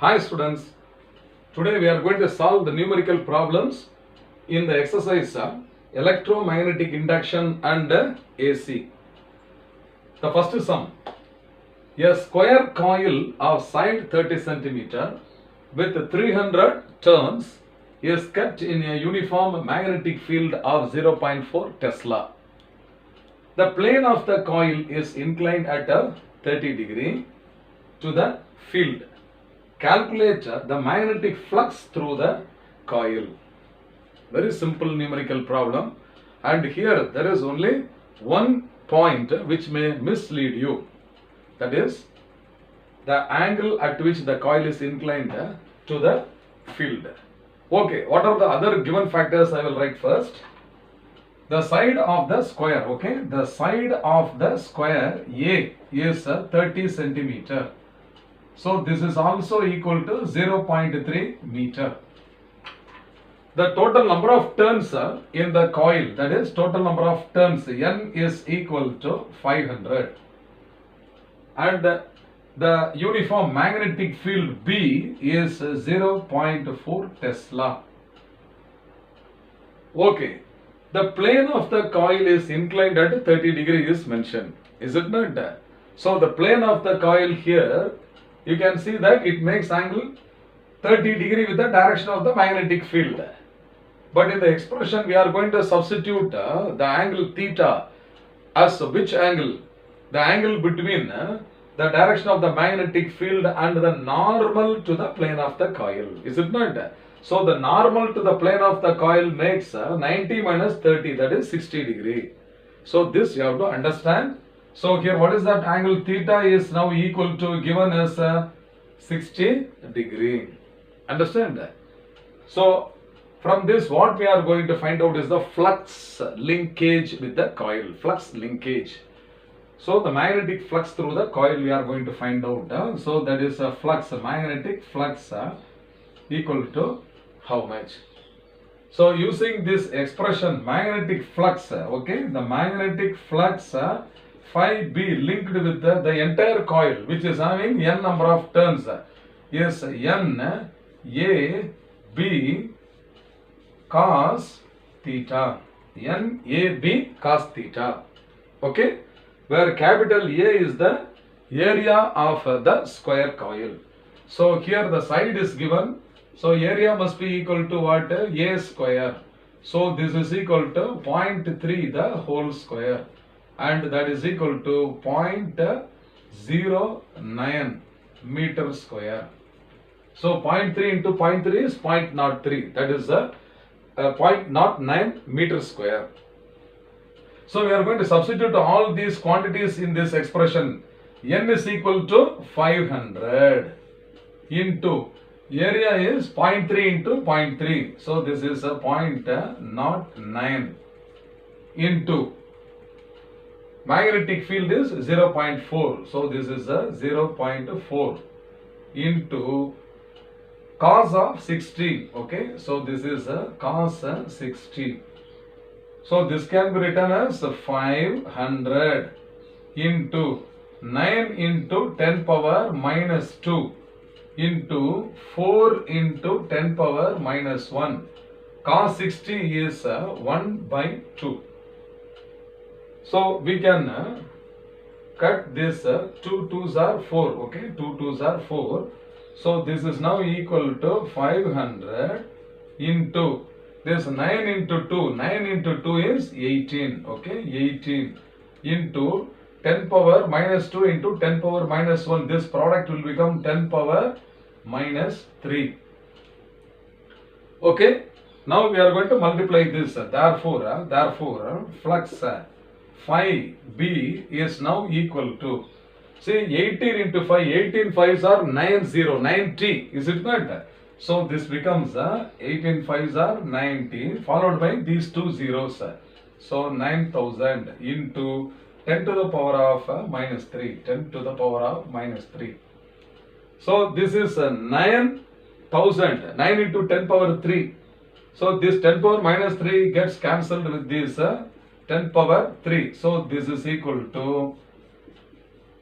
Hi students, today we are going to solve the numerical problems in the exercise electromagnetic induction and AC. The first sum, a square coil of side 30 cm with 300 turns is kept in a uniform magnetic field of 0.4 Tesla. The plane of the coil is inclined at a 30 degree to the field. Calculate the magnetic flux through the coil. Very simple numerical problem, and here there is only one point which may mislead you, that is the angle at which the coil is inclined to the field. Okay, what are the other given factors? I will write first. The side of the square, okay, the side of the square A is 30 centimeter. So this is also equal to 0.3 meter. The total number of turns in the coil, that is total number of turns, N is equal to 500. And the uniform magnetic field B is 0.4 Tesla. Okay, the plane of the coil is inclined at 30 degrees is mentioned, is it not? So the plane of the coil here, you can see that it makes angle 30 degree with the direction of the magnetic field. But in the expression we are going to substitute the angle theta as which angle? The angle between the direction of the magnetic field and the normal to the plane of the coil, is it not? So the normal to the plane of the coil makes 90 minus 30, that is 60 degree. So this you have to understand. So here what is that angle? Theta is now equal to given as 60 degree. Understand? So from this what we are going to find out is the flux linkage with the coil. Flux linkage. So the magnetic flux through the coil we are going to find out. So that is a flux, magnetic flux equal to how much? So using this expression magnetic flux, okay, the magnetic flux phi B linked with the entire coil which is having n number of turns is N A B cos theta. N A B cos theta. Okay, where capital A is the area of the square coil. So here the side is given. So area must be equal to what? A square. So this is equal to 0.3 the whole square, and that is equal to 0.09 meter square. So 0.3 into 0.3 is 0.03. That is 0.09 meter square. So we are going to substitute all these quantities in this expression. N is equal to 500 into area is 0.3 into 0.3. So this is a 0.09 into magnetic field is 0.4. So this is a 0.4 into cos of 60. Okay, so this is a cos 60. So this can be written as 500 into 9 into 10 power minus 2 into 4 into 10 power minus 1. Cos 60 is 1 by 2. So we can cut this 2 2s are 4. Okay, 2 2s are 4. So this is now equal to 500 into this 9 into 2. 9 into 2 is 18. Okay, 18 into 10 power minus 2 into 10 power minus 1. This product will become 10 power minus 3. Okay, now we are going to multiply this. Therefore, flux phi B is now equal to, see, 18 into 5. 18 5s are 90. Is it not? So this becomes 18 5s are 90, followed by these two zeros. So 9000 into 10 to the power of minus 3. 10 to the power of minus 3. So this is 9000. 9 into 10 power 3. So this 10 power minus 3 gets cancelled with this 10 power 3. So this is equal to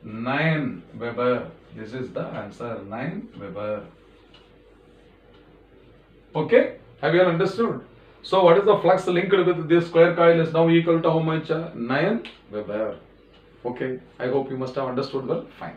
9 Weber. This is the answer, 9 Weber. Okay, have you all understood? So what is the flux linked with this square coil is now equal to how much? 9 Weber. Okay, I hope you must have understood well. Fine.